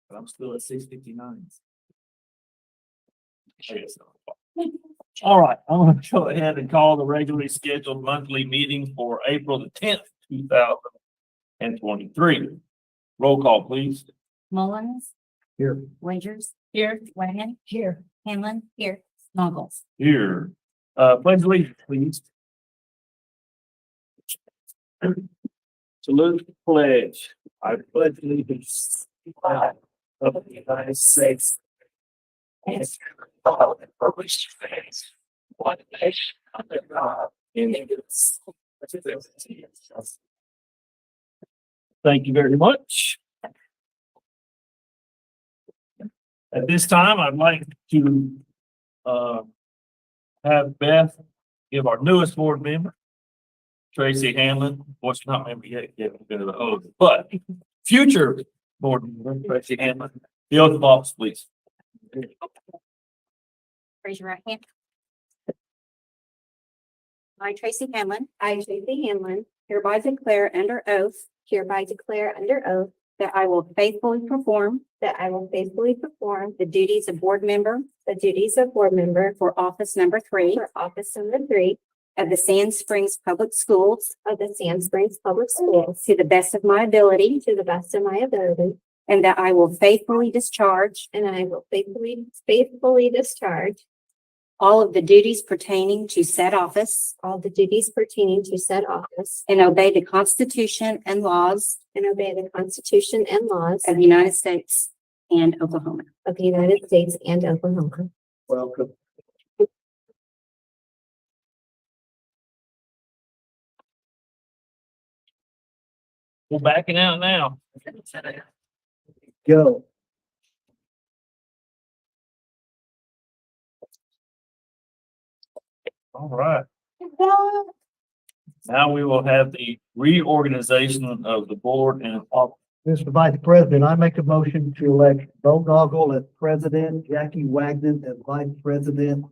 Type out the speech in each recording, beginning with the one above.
But I'm still at 6:59. All right, I'm gonna go ahead and call the regularly scheduled monthly meeting for April the 10th, 2023. Roll call, please. Mullins. Here. Wagers. Here. Wagon. Here. Hanlon. Here. Snuggles. Here. Pledge allegiance, please. Salute the pledge. I pledge allegiance to the flag of the United States. And to the republic for which it stands, one nation under God, indivisible, with liberty and justice. Thank you very much. At this time, I'd like to have Beth give our newest board member, Tracy Hanlon, what's not member yet, but future board member, Tracy Hanlon, the oath of office, please. Raise your right hand. I, Tracy Hanlon, I, Tracy Hanlon, hereby declare under oath that I will faithfully perform the duties of board member for office number 3 of the Sand Springs Public Schools of the Sand Springs Public Schools to the best of my ability, to the best of my ability, and that I will faithfully discharge and I will faithfully discharge all of the duties pertaining to said office all the duties pertaining to said office and obey the Constitution and laws and obey the Constitution and laws of the United States and Oklahoma. of the United States and Oklahoma. Welcome. We're backing out now. Go. All right. Now we will have the reorganization of the board and office. Mr. Vice President, I make a motion to elect Bo Goggle as president, Jackie Wagner as vice president,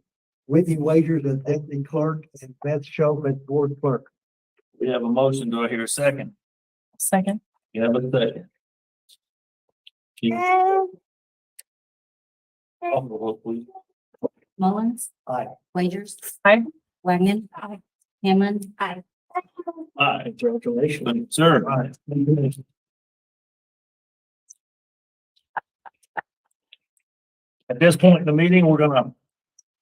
Whitney Wagers as deputy clerk, and Beth Schoaf as board clerk. We have a motion. Do I hear a second? Second. You have a second. Keith, call the roll, please. Mullins. Aye. Wagers. Aye. Wagner. Aye. Hanlon. Aye. Aye. Congratulations. Sir. Aye. At this point in the meeting, we're gonna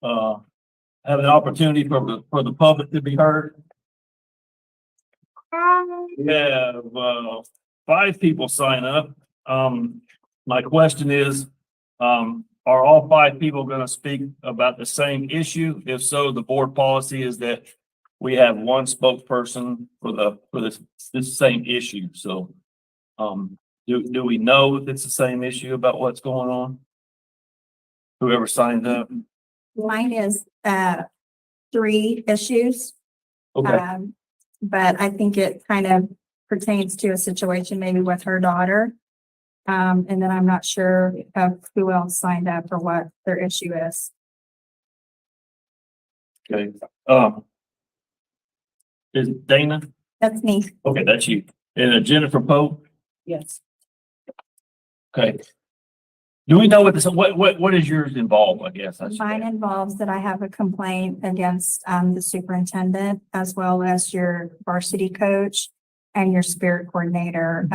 have an opportunity for the public to be heard. We have 5 people sign up. My question is, are all 5 people gonna speak about the same issue? If so, the board policy is that we have one spokesperson for this same issue. So, do we know if it's the same issue about what's going on? Whoever signed up? Mine is 3 issues. Okay, But I think it kind of pertains to a situation maybe with her daughter. And then I'm not sure of who else signed up or what their issue is. okay. Is Dana? That's me. Okay, that's you. And Jennifer Pope? Yes. Okay. Do we know what is yours involved, I guess? I should Mine ask. involves that I have a complaint against the superintendent as well as your varsity coach and your spirit coordinator,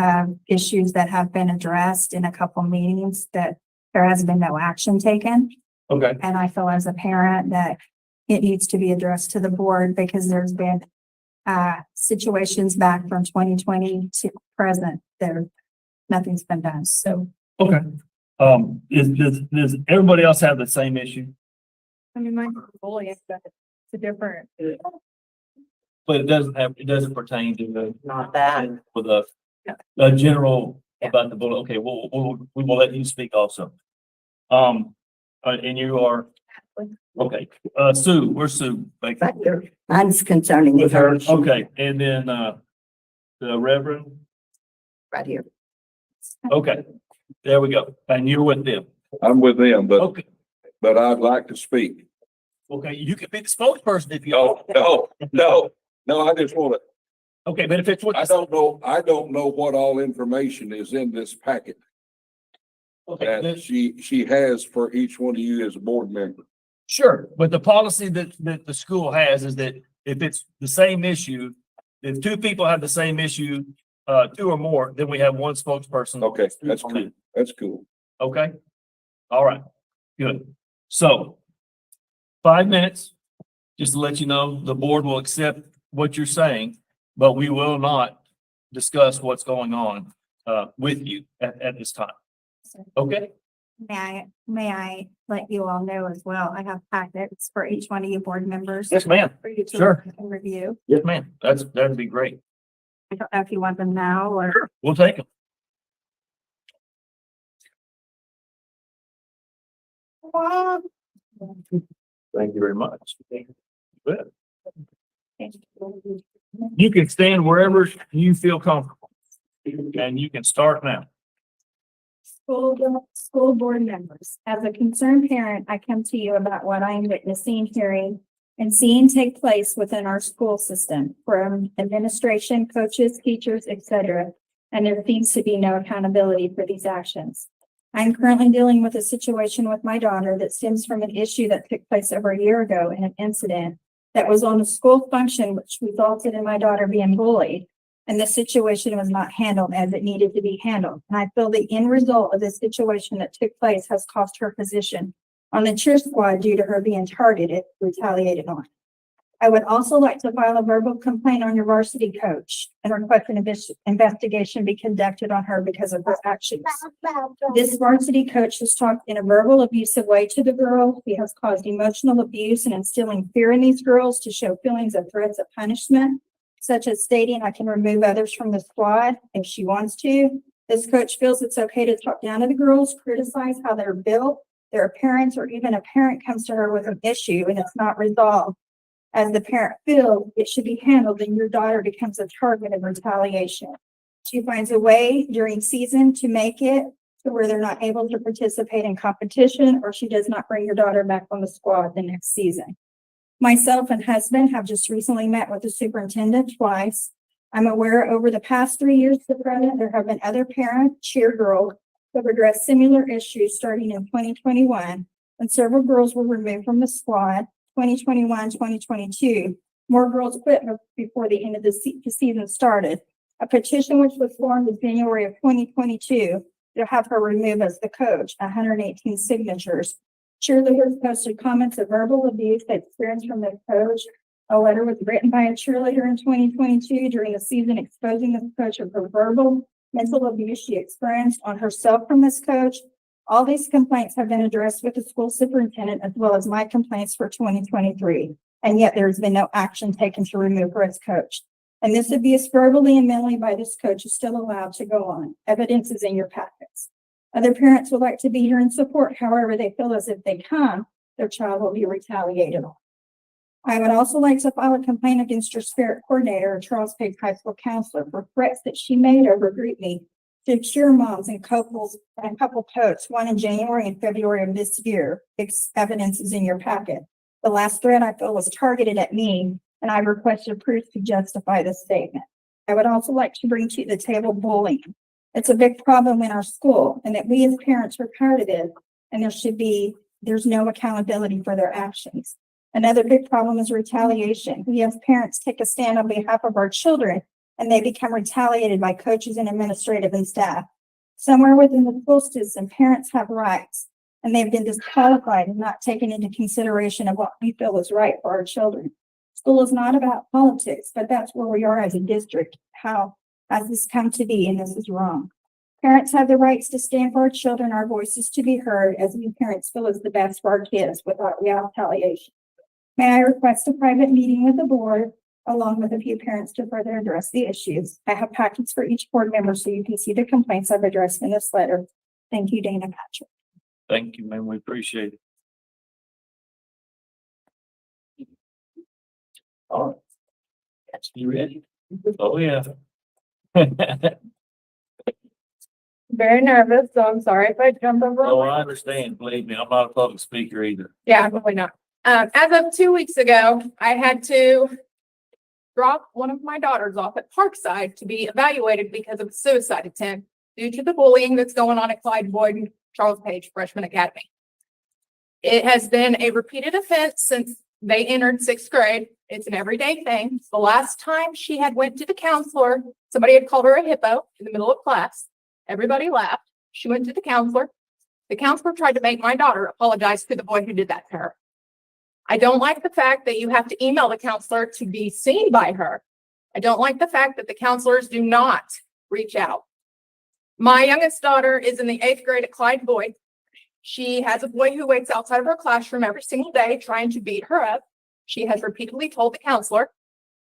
issues that have been addressed in a couple meetings that there has been no action taken. Okay, And I feel as a parent that it needs to be addressed to the board because there's been situations back from 2020 to present there, nothing's been done. So, okay. Does everybody else have the same issue? I mean, my bullying, but it's a different. But it doesn't pertain to the. Not that. With a general about the bullet. Okay, we will let you speak also. And you are, okay, Sue, where's Sue? Thank you. Mine's concerning With her, her okay, and then, the Reverend, right here. okay, there we go, and you're with them. I'm with them, Okay, but I'd like to speak. okay, you can be the spokesperson if you. No, I just want to Okay, but if it's what. I don't know what all information is in this packet Okay, that then- she has for each one of you as a board member. Sure, but the policy that the school has is that if it's the same issue, if two people have the same issue, two or more, then we have one spokesperson. Okay, that's cool. That's cool. Okay? All right, good. So 5 minutes, just to let you know, the board will accept what you're saying, but we will not discuss what's going on with you at this time. Okay? May I let you all know as well, I have packets for each one of you board members. Yes, ma'am. For you to Sure. look and review. Yes, ma'am. That'd be great. I don't know if you want them now or. We'll take them. Thank you very much. Good. You can stand wherever you feel comfortable. And you can start now. School board members, as a concerned parent, I come to you about what I am witnessing, hearing, and seeing take place within our school system from administration, coaches, teachers, etc. And there seems to be no accountability for these actions. I'm currently dealing with a situation with my daughter that stems from an issue that took place over a year ago in an incident that was on a school function, which resulted in my daughter being bullied. And the situation was not handled as it needed to be handled. And I feel the end result of this situation that took place has cost her position on the cheer squad due to her being targeted, retaliated on. I would also like to file a verbal complaint on your varsity coach and request an investigation be conducted on her because of her actions. This varsity coach has talked in a verbal abusive way to the girl. He has caused emotional abuse and instilling fear in these girls to show feelings of threats of punishment, such as stating, I can remove others from the squad if she wants to. This coach feels it's okay to talk down to the girls, criticize how they're built, their appearance, or even a parent comes to her with an issue and it's not resolved. As the parent feels it should be handled, then your daughter becomes a target of retaliation. She finds a way during season to make it to where they're not able to participate in competition, or she does not bring your daughter back on the squad the next season. Myself and husband have just recently met with the superintendent twice. I'm aware over the past 3 years to present, there have been other parent cheer girls who have addressed similar issues starting in 2021, and several girls were removed from the squad. 2021, 2022, more girls quit before the end of the season started. A petition which was formed in January of 2022 to have her removed as the coach, 118 signatures. Cheerleaders posted comments of verbal abuse they experienced from the coach. A letter was written by a cheerleader in 2022 during the season exposing the coach of her verbal, mental abuse she experienced on herself from this coach. All these complaints have been addressed with the school superintendent as well as my complaints for 2023. And yet there has been no action taken to remove her as coach. And this abuse verbally and mentally by this coach is still allowed to go on. Evidence is in your packets. Other parents would like to be here in support. However, they feel as if they come, their child will be retaliated on. I would also like to file a complaint against your spirit coordinator, Charles Page High School counselor, for threats that she made over Greet Me to cheer moms and couples and couple posts, one in January and February of this year. Evidence is in your packet. The last threat I feel was targeted at me, and I requested proof to justify this statement. I would also like to bring to the table bullying. It's a big problem in our school, and that we as parents are part of it, and there's no accountability for their actions. Another big problem is retaliation. We as parents take a stand on behalf of our children, and they become retaliated by coaches and administrative and staff. Somewhere within the school system, parents have rights, and they've been disqualified and not taken into consideration of what we feel is right for our children. School is not about politics, but that's where we are as a district. How has this come to be? And this is wrong. Parents have the rights to stand for our children, our voices to be heard, as we parents feel is the best for our kids without retaliation. May I request a private meeting with the board along with a few parents to further address the issues? I have packets for each board member so you can see the complaints I've addressed in this letter. Thank you, Dana Patrick. Thank you, man. We appreciate it. All right. You ready? Oh, yeah. Very nervous, so I'm sorry if I jump over. Oh, I understand. Believe me, I'm not a public speaker either. Yeah, probably not. As of 2 weeks ago, I had to dropped one of my daughters off at Parkside to be evaluated because of a suicide attempt due to the bullying that's going on at Clyde Boyd and Charles Page Freshman Academy. It has been a repeated offense since they entered sixth grade. It's an everyday thing. The last time she had went to the counselor, somebody had called her a hippo in the middle of class. Everybody laughed. She went to the counselor. The counselor tried to make my daughter apologize to the boy who did that to her. I don't like the fact that you have to email the counselor to be seen by her. I don't like the fact that the counselors do not reach out. My youngest daughter is in the 8th grade at Clyde Boyd. She has a boy who waits outside of her classroom every single day trying to beat her up. She has repeatedly told the counselor.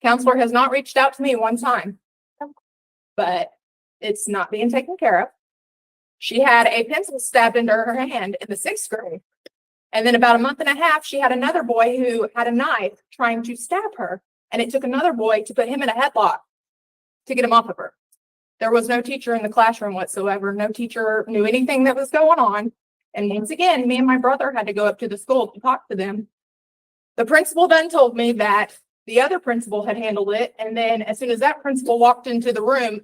Counselor has not reached out to me one time, but it's not being taken care of. She had a pencil stabbed into her hand in the 6th grade. And then about a month and a half, she had another boy who had a knife trying to stab her. And it took another boy to put him in a headlock to get him off of her. There was no teacher in the classroom whatsoever. No teacher knew anything that was going on. And once again, me and my brother had to go up to the school to talk to them. The principal then told me that the other principal had handled it. And then as soon as that principal walked into the room,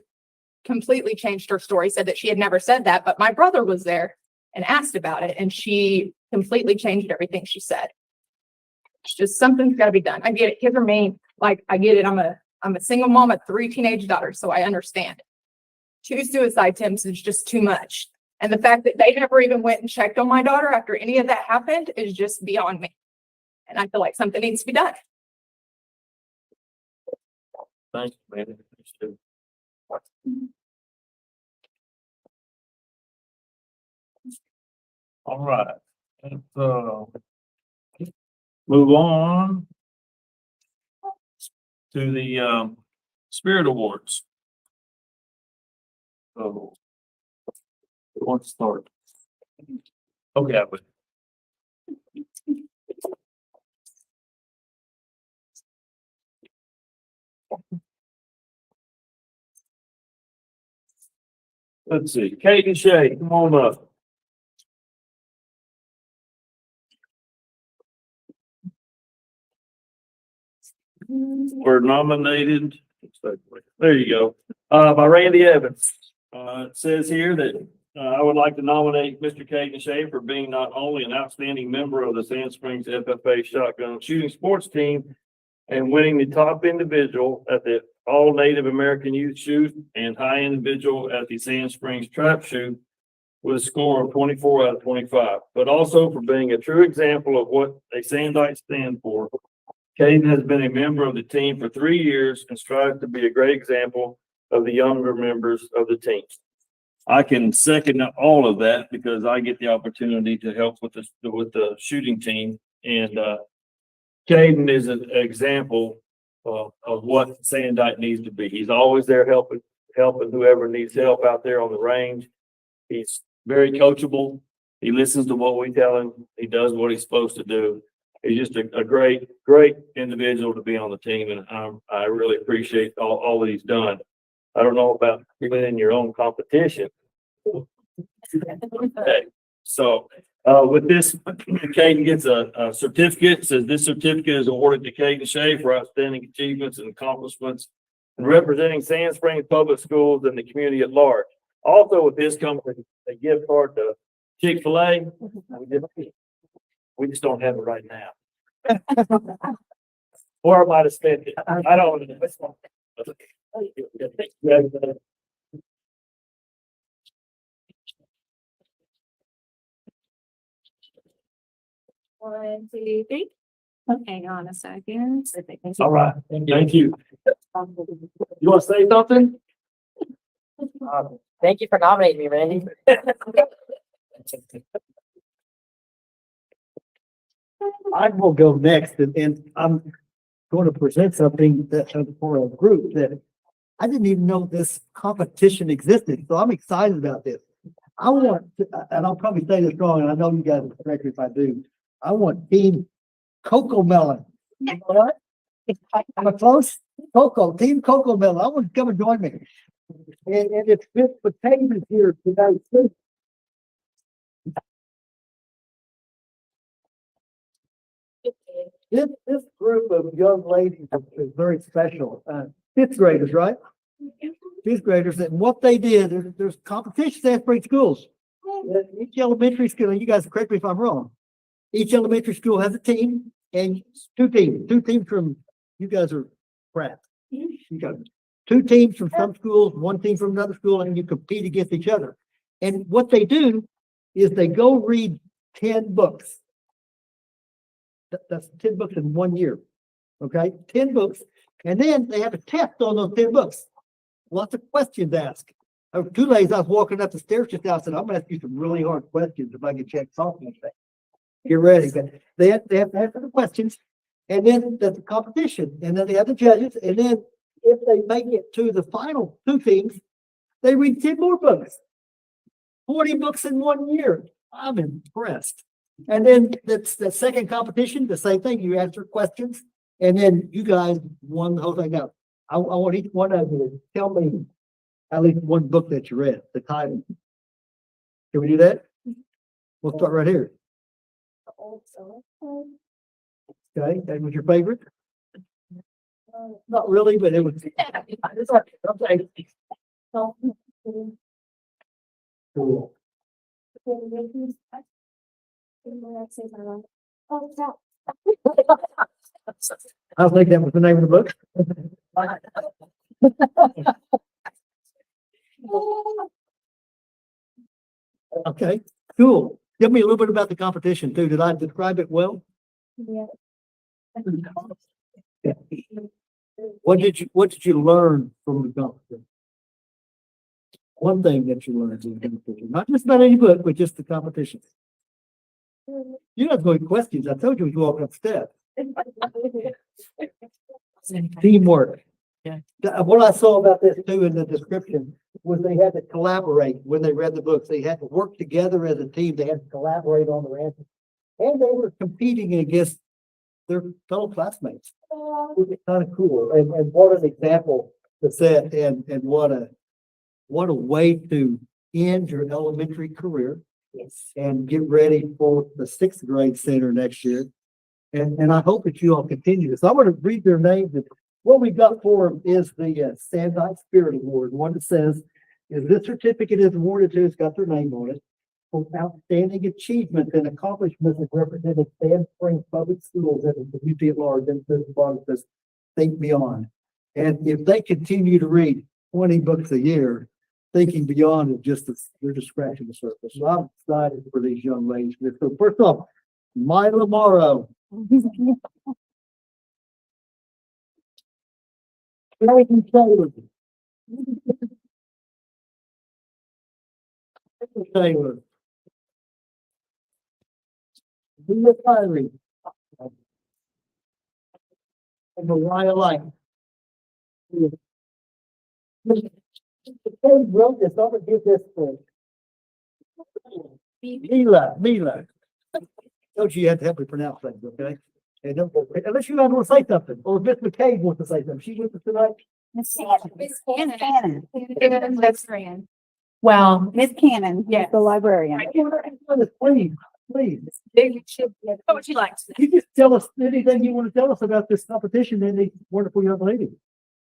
completely changed her story, said that she had never said that, but my brother was there and asked about it, and she completely changed everything she said. It's just something's got to be done. I get it. Kids are mean. Like, I get it. I'm a single mom of 3 teenage daughters, so I understand. 2 suicide attempts is just too much. And the fact that they never even went and checked on my daughter after any of that happened is just beyond me. And I feel like something needs to be done. Thank you, man. All right, let's, move on to the, Spirit Awards. So, who wants to start? Okay, I would. Let's see, Kate and Shay, come on up. We're nominated, there you go, by Randy Evans. It says here that, I would like to nominate Mr. Caden Shea for being not only an outstanding member of the Sand Springs FFA Shotgun Shooting Sports Team and winning the top individual at the All Native American Youth Shoot and high individual at the Sand Springs Trap Shoot with a score of 24 out of 25, but also for being a true example of what a Sandite stand for. Caden has been a member of the team for 3 years and strives to be a great example of the younger members of the team. I can second all of that because I get the opportunity to help with the shooting team, and Caden is an example of what Sandite needs to be. He's always there helping whoever needs help out there on the range. He's very coachable. He listens to what we tell him. He does what he's supposed to do. He's just a great individual to be on the team, and I really appreciate all that he's done. I don't know about even in your own competition. Okay. So, with this, Caden gets a certificate. It says this certificate is awarded to Caden Shea for outstanding achievements and accomplishments in representing Sand Springs Public Schools and the community at large. Also with this comes a gift card to Chick-fil-A. We just don't have it right now. Or I might have spent it. I don't know. 1, 2, 3. Hang on a second. All right. Thank you. You want to say something? Thank you for nominating me, Randy. I will go next and I'm going to present something that for a group that I didn't even know this competition existed. So I'm excited about this. I want, and I'll probably say this wrong, and I know you guys will correct me if I do. I want Team Coco Melon. What? Am I close? Team Coco Melon. I want to come and join me. And it's Fifth Potatoes here today too. This group of young ladies is very special. Fifth graders, right? Fifth graders, and what they did, there's competitions at three schools. Each elementary school, and you guys correct me if I'm wrong. Each elementary school has a team and two teams from, you guys are crap. You got two teams from some schools, one team from another school, and you compete against each other. And what they do is they go read 10 books. That's 10 books in 1 year. Okay, 10 books. And then they have a test on those 10 books. Lots of questions asked. 2 days I was walking up the stairs just now, I said, I'm gonna ask you some really hard questions if I can check something. Get ready. But they have to answer the questions. And then there's the competition. And then they have the judges. And then if they make it to the final 2 teams, they read 10 more books. 40 books in 1 year. I'm impressed. And then that's the second competition, the same thing. You answer questions, and then you guys won the whole thing out. I want each one of you to tell me at least one book that you read, the title. Can we do that? We'll start right here. Okay, that was your favorite? Not really, but it was. Okay. Cool. I think that was the name of the book. Okay, cool. Tell me a little bit about the competition too. Did I describe it well? Yeah. Yeah. What did you learn from the competition? One thing that you learned in the competition, not just about any book, but just the competition. You're not going to questions. I told you as you walk up steps. Teamwork. Yeah. What I saw about this too in the description was they had to collaborate when they read the books. They had to work together as a team. They had to collaborate on their answers. And they were competing against their fellow classmates. It was kind of cool. And what an example to set and what a way to end your elementary career. Yes. And get ready for the 6th grade center next year. And I hope that you all continue this. I want to read their names. What we got for them is the Sandite Spirit Award. One that says, is this certificate is awarded to, it's got their name on it, for outstanding achievements and accomplishments that represented Sand Springs Public Schools and the community at large. And this bottom says, think beyond. And if they continue to read 20 books a year, thinking beyond is just, they're just scratching the surface. So I'm excited for these young ladies. So first off, Mila Morrow. Clayton Taylor. Taylor. Leah Kyrie. And Mariah Light. They wrote this, I'm gonna give this for Mila. Don't you have to help me pronounce things, okay? And don't, unless you guys want to say something, or Miss McCabe wants to say something. She with us tonight? Miss Cannon. That's Fran. Well, Miss Cannon, Yes. the librarian. Please, What would you like to know? you just tell us anything you want to tell us about this competition and these wonderful young ladies.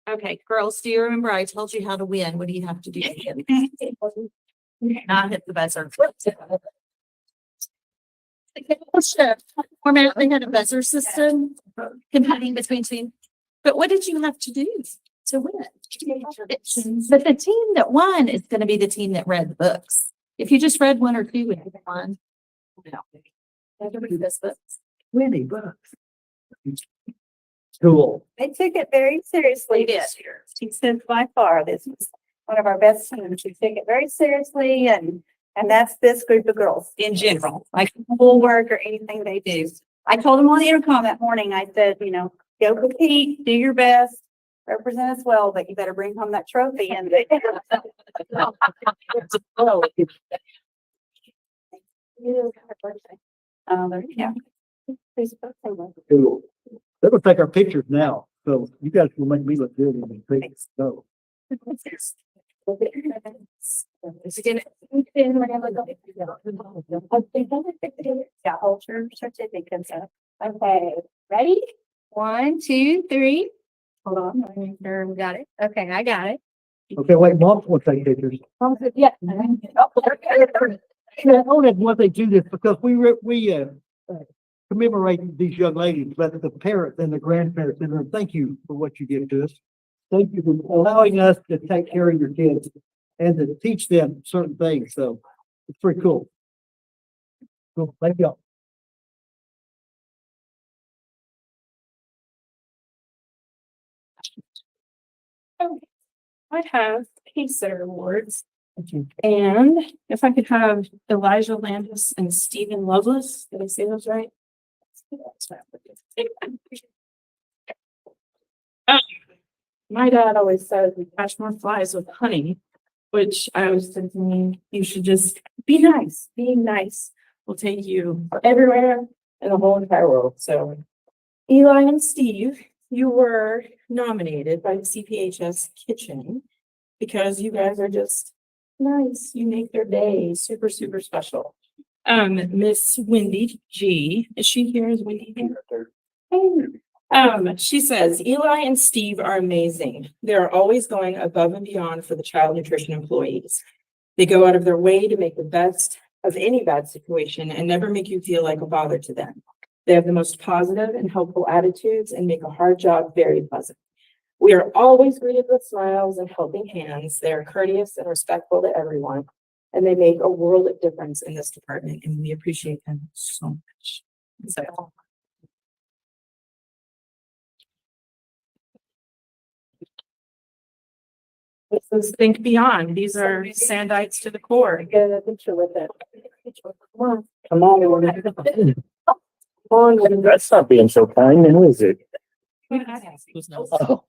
Okay, girls, do you remember I told you how to win? What do you have to do? Not hit the buzzer. Format, they had a buzzer system competing between teams. But what did you have to do to win? But the team that won is going to be the team that read the books. If you just read 1 or 2, would you won? No. You have to read those books. 20 bucks. Cool. They took it very seriously They did. this year. She said by far, this was one of our best teams. She took it very seriously and that's this group of girls in general, like schoolwork or anything they do. I told them on the intercom that morning, I said, go compete, do your best, represent us well, but you better bring home that trophy and yeah. Cool. They're gonna take our pictures now, so you guys will make me look good in the pictures. So. Yeah, culture certificates. Okay, ready? 1, 2, 3. Hold on, let me make sure we got it. Okay, I got it. Okay, wait, Mom will take pictures. Yeah. Yeah, only one they do this because commemorate these young ladies, but the parents and the grandparents, and thank you for what you give to us. Thank you for allowing us to take care of your kids and to teach them certain things, so it's pretty cool. Cool, thank you. I have Pacer Awards. And if I could have Elijah Landis and Stephen Lovelace, did I say those right? My dad always says we catch more flies with honey, which I was thinking you should just be nice. Being nice will take you everywhere in the whole entire world. So Eli and Steve, you were nominated by the CPHS Kitchen because you guys are just nice. You make their day super, super special. Miss Wendy G, is she here? Is Wendy here? She says, Eli and Steve are amazing. They're always going above and beyond for the child nutrition employees. They go out of their way to make the best of any bad situation and never make you feel like a bother to them. They have the most positive and helpful attitudes and make a hard job very pleasant. We are always greeted with smiles and helping hands. They are courteous and respectful to everyone, and they make a world of difference in this department, and we appreciate them so much. So, this is Think Beyond. These are Sandites to the core. Get a picture with it. Come on. That's not being so kind, then is it? Oh.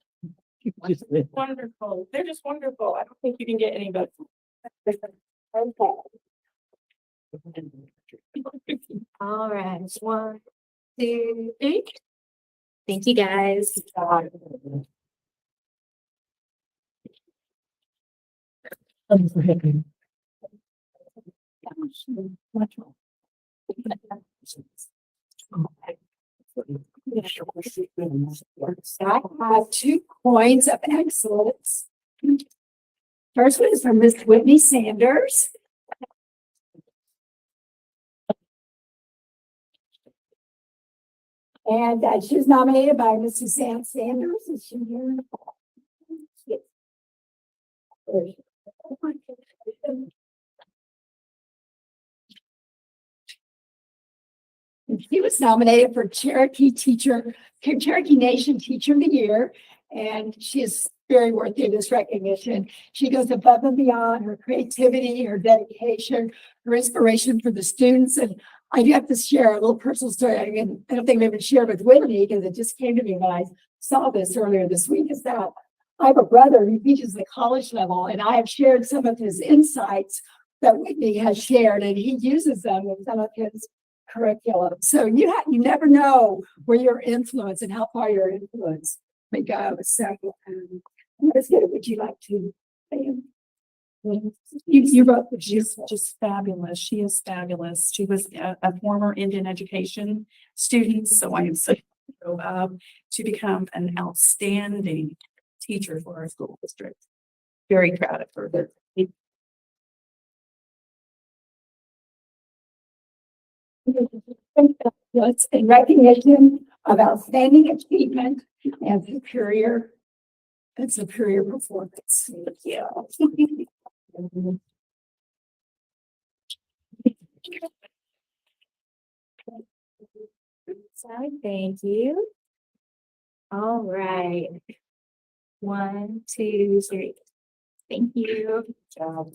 Wonderful. They're just wonderful. I don't think you can get any better. All right, 1, 2, 3. Thank you, guys. I have 2 coins of excellence. First one is from Miss Whitney Sanders. And she was nominated by Miss Suzanne Sanders. Is she here? Yes. He was nominated for Cherokee Nation Teacher of the Year, and she is very worthy of this recognition. She goes above and beyond her creativity, her dedication, her inspiration for the students. And I do have to share a little personal story. I don't think I've ever shared with Whitney because it just came to me when I saw this earlier this week, is that I have a brother who teaches the college level, and I have shared some of his insights that Whitney has shared, and he uses them in some of his curriculum. So you never know where your influence and how far your influence may go. So let's get it. Would you like to say? You wrote the Just fabulous. She is fabulous. She was a former Indian education student, so I am so proud to become an outstanding teacher for our school district. Very proud of her. It's in recognition of outstanding achievement and superior performance. Yeah. Thank you. All right. 1, 2, 3. Thank you. Good job.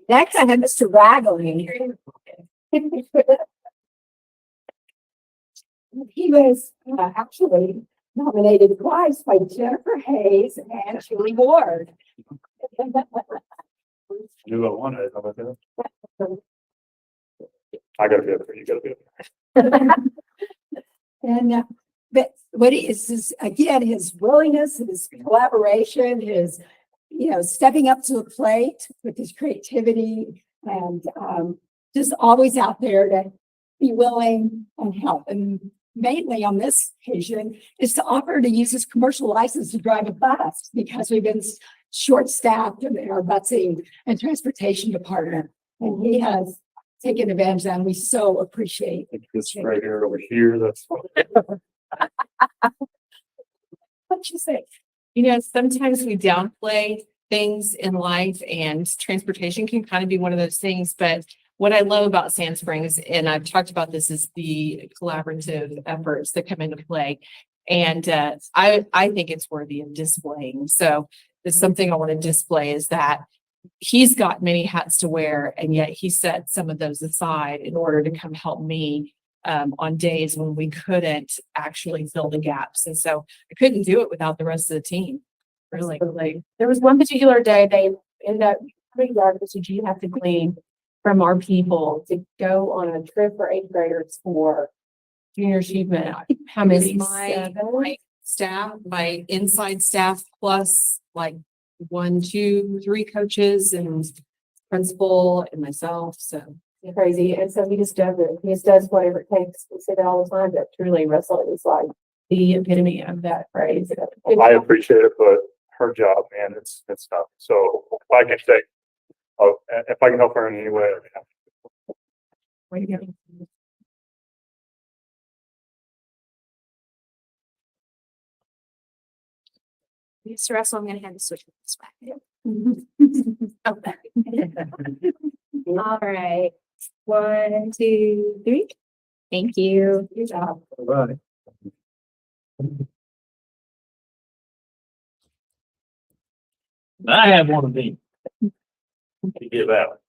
Next, I have Mr. Ragley. He was actually nominated twice by Jennifer Hayes and Julie Ward. You got one, how about that? I gotta be up there, you gotta be up there. And but what he is again, his willingness, his collaboration, his stepping up to the plate with his creativity and, just always out there to be willing and help. And mainly on this occasion is to offer to use his commercial license to drive a bus because we've been short-staffed in our busing and transportation department. And he has taken advantage of that, and we so appreciate it. This right here over here, that's. What you say? Sometimes we downplay things in life and transportation can kind of be one of those things, but what I love about Sand Springs, and I've talked about this, is the collaborative efforts that come into play. And I think it's worthy of displaying. So it's something I want to display is that he's got many hats to wear, and yet he set some of those aside in order to come help me on days when we couldn't actually fill the gaps. And so I couldn't do it without the rest of the team. Really. There was one particular day they ended up pretty large, so you have to glean from our people to go on a trip for eighth graders for junior achievement. How many? My staff, my inside staff, plus like 1, 2, 3 coaches and principal and myself. So Crazy. And so he just does it. He just does whatever it takes. We say that all the time, but truly Russell is like the epitome of that phrase. I appreciate it, but her job, man, it's tough. So if I can say, if I can help her in any way. Way to go. Mr. Russell, I'm going to hand the switch this way. Okay. All right. 1, 2, 3. Thank you. Good job. Right. I have one of these to give out.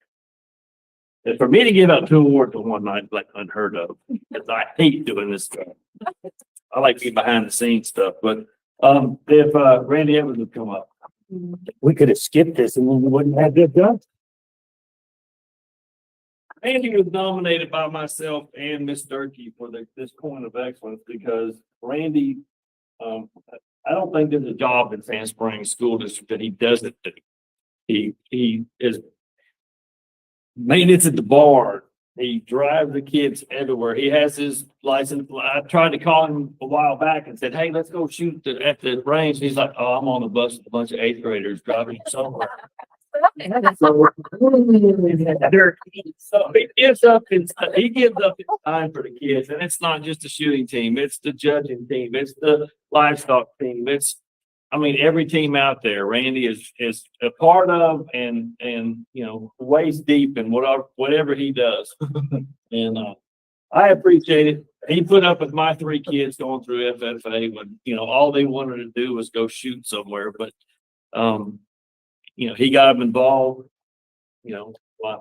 And for me to give out 2 awards in one night is like unheard of, because I hate doing this stuff. I like to get behind the scenes stuff, but if Randy Evans would come up. We could have skipped this and we wouldn't have this done. Randy was nominated by myself and Miss Durkee for this coin of excellence because Randy, I don't think there's a job in Sand Springs School District that he doesn't do. He is maintenance at the barn. He drives the kids everywhere. He has his license. I tried to call him a while back and said, "Hey, let's go shoot at the range." He's like, "Oh, I'm on the bus with a bunch of 8th graders driving somewhere." So he gives up his time for the kids, and it's not just the shooting team, it's the judging team, it's the livestock team, every team out there, Randy is a part of and waist deep in whatever he does. And I appreciate it. He put up with my 3 kids going through FFA when, all they wanted to do was go shoot somewhere, but he got them involved.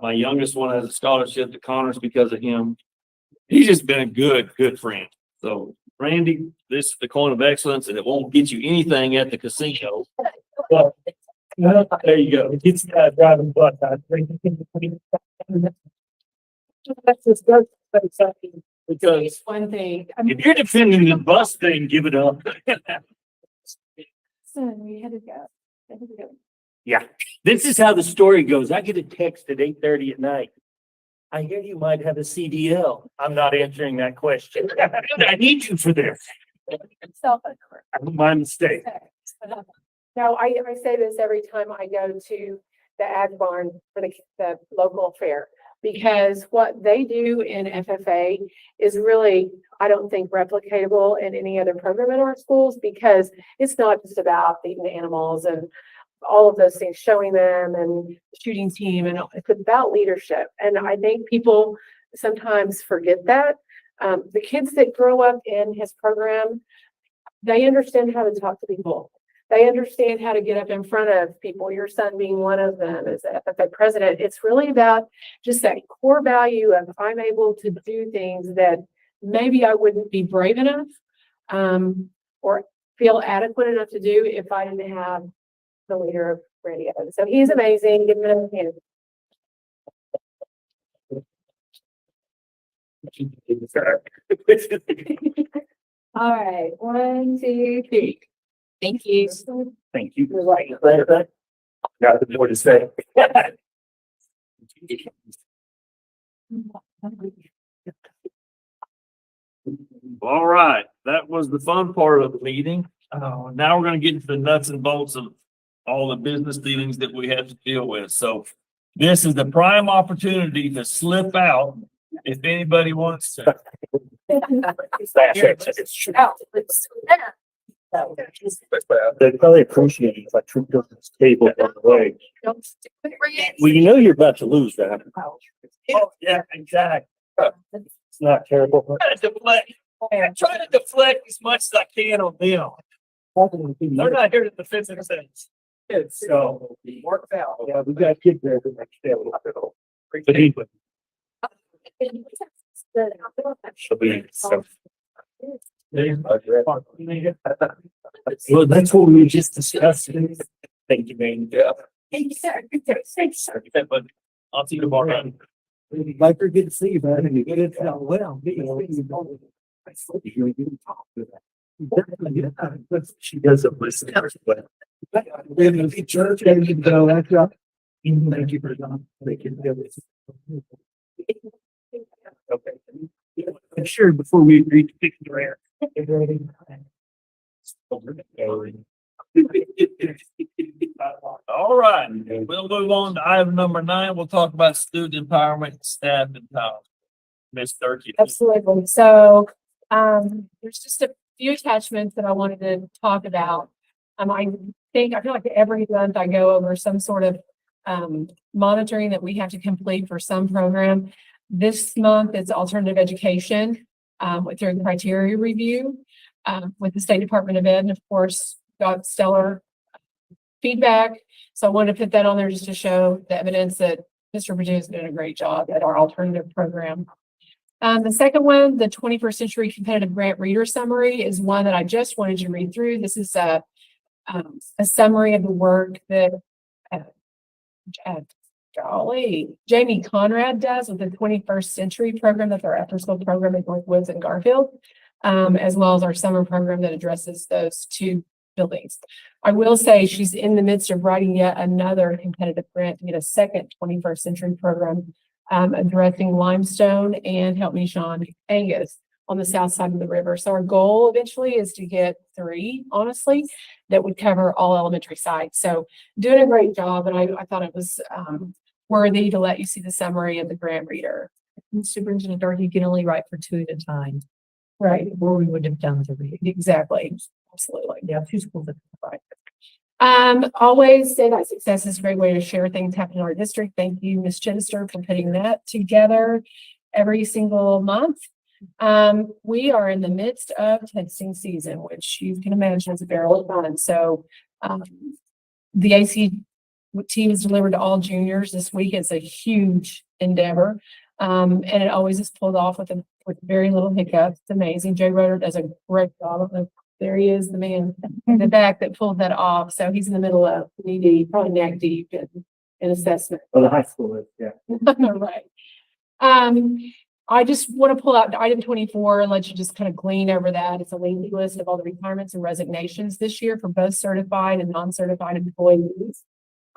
My youngest one has a scholarship to Connors because of him. He's just been a good friend. So Randy, this is the coin of excellence, and it won't get you anything at the casino. But, there you go. It's driving bus. Because One thing. if you're defending the bus thing, give it up. So we had to go. This is how the story goes. I get a text at 8:30 at night. I hear you might have a CDL. I'm not answering that question. I need you for this. My mistake. No, I say this every time I go to the ag barn for the local fair, because what they do in FFA is really, I don't think, replicatable in any other program in our schools, because it's not just about feeding the animals and all of those things, showing them and shooting team, and it's about leadership. And I think people sometimes forget that. The kids that grow up in his program, they understand how to talk to people. They understand how to get up in front of people. Your son being one of them as a FFA president. It's really about just that core value of I'm able to do things that maybe I wouldn't be brave enough or feel adequate enough to do if I didn't have the leader of Randy Evans. So he's amazing. Give him a hand. All right, 1, 2, 3. Thank you. Thank you. Got more to say. All right, that was the fun part of the meeting. Now we're gonna get into the nuts and bolts of all the business dealings that we have to deal with. So this is the prime opportunity to slip out if anybody wants to. They'd probably appreciate it if I tripped over this table on the way. Well, you know you're about to lose that. Oh, yeah, exactly. It's not terrible. Try to deflect. I'm trying to deflect as much as I can on them. They're not here to defend themselves. So. Yeah, we got kids there the next day. But anyway, she'll be so. Well, that's what we were just discussing. Thank you, man. Yeah. Thank you, sir. But I'll see you tomorrow. Viper, good to see you, man. Good to know. Well, She doesn't listen. Church, and you go after. Thank you for that. Thank you. Okay. I'm sure before we agree to pick the rare. All right, we'll move on to item number 9. We'll talk about student empowerment, staff empowerment. Ms. Durkee. Absolutely. So, there's just a few attachments that I wanted to talk about. I feel like every month I go over some sort of, monitoring that we have to complete for some program. This month it's alternative education, through criteria review, with the State Department of Ed, and of course, got stellar feedback. So I wanted to put that on there just to show the evidence that Mr. Purdue is doing a great job at our alternative program. The second one, the 21st Century Competitive Grant Reader Summary, is one that I just wanted you to read through. This is a summary of the work that Jamie Conrad does with the 21st Century program. That's our after school program at Northwoods and Garfield, as well as our summer program that addresses those two buildings. I will say she's in the midst of writing yet another competitive grant to get a second 21st Century program, addressing Limestone and Help Me Sean Angus on the south side of the river. So our goal eventually is to get 3, honestly, that would cover all elementary sites. So doing a great job. And I thought it was worthy to let you see the summary of the grant reader. Superintendent Darky can only write for 2 at a time. Right. Or we would have done the reading. Exactly. Absolutely. Yeah, 2 schools at a time. Always say that success is a great way to share things happening in our district. Thank you, Ms. Chinster, for putting that together every single month. We are in the midst of testing season, which you can imagine is a barrel of fun. So, the AC team is delivered to all juniors this week. It's a huge endeavor. And it always is pulled off with very little hiccups. It's amazing. Jay Roeder does a great job. There he is, the man in the back that pulled that off. So he's in the middle of knee deep, probably neck deep in assessment. Well, the high school is, yeah. Right. I just want to pull out item 24 and let you just kind of glean over that. It's a lengthy list of all the retirements and resignations this year for both certified and non-certified employees.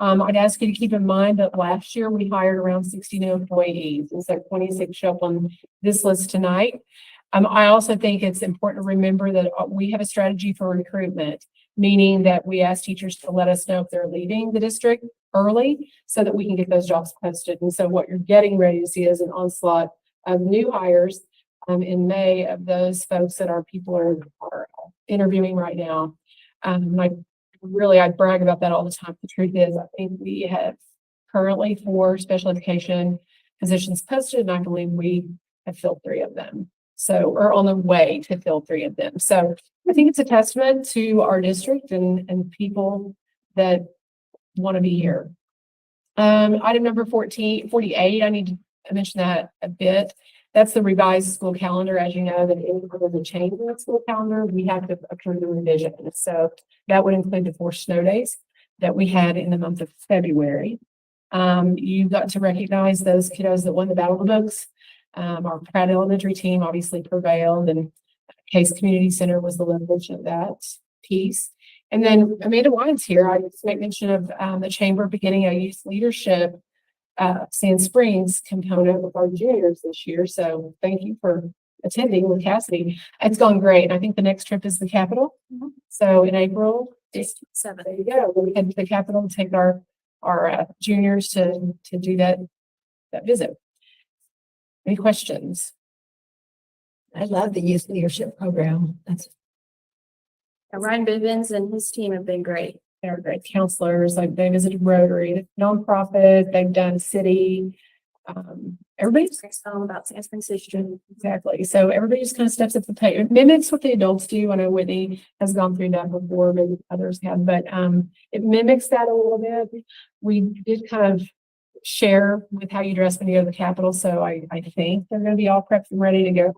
I'd ask you to keep in mind that last year we hired around 60 new employees, and so 26 show up on this list tonight. I also think it's important to remember that we have a strategy for recruitment, meaning that we ask teachers to let us know if they're leaving the district early so that we can get those jobs posted. And so what you're getting ready to see is an onslaught of new hires in May of those folks that our people are interviewing right now. I brag about that all the time. The truth is, I think we have currently 4 special education positions posted, and I believe we have filled 3 of them. So we're on the way to fill 3 of them. So I think it's a testament to our district and people that want to be here. Item number 48, I need to mention that a bit. That's the revised school calendar. As you know, that there's a change in the school calendar, we have to approve the revision. So that would include the 4 snow days that we had in the month of February. You got to recognize those kiddos that won the Battle of the Books. Our Pratt Elementary team obviously prevailed, and Case Community Center was the location of that piece. And then Amanda Wine's here. I just make mention of the chamber beginning a youth leadership Sand Springs component with our juniors this year. So thank you for attending with Cassidy. It's gone great. I think the next trip is the Capitol. So in April, there you go. We'll head to the Capitol and take our juniors to do that visit. Any questions? I love the youth leadership program. That's Ryan Bivens and his team have been great. They're great counselors. Like they visited Rotary, nonprofit, they've done city. Everybody's All about Sand Springs District. exactly. So everybody just kind of steps up to the plate. It mimics what the adults do. I know Whitney has gone through that before, maybe others have, but it mimics that a little bit. We did kind of share with how you dress when you go to the Capitol. So I think they're going to be all prepped and ready to go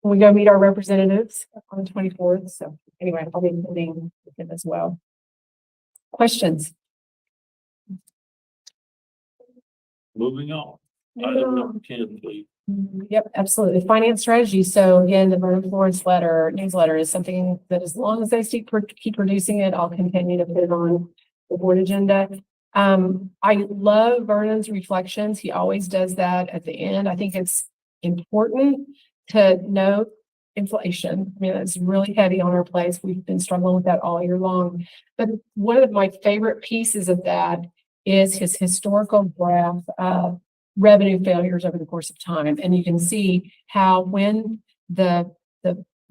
when we go meet our representatives on the 24th. So anyway, I'll be meeting with them as well. Questions? Moving on. Item number 10, please. Yep, absolutely. Finance strategy. So again, the Vernon Florence newsletter is something that as long as they keep producing it, I'll continue to put it on the board agenda. I love Vernon's reflections. He always does that at the end. I think it's important to note inflation. I mean, it's really heavy on our plates. We've been struggling with that all year long. But one of my favorite pieces of that is his historical graph of revenue failures over the course of time. And you can see how when the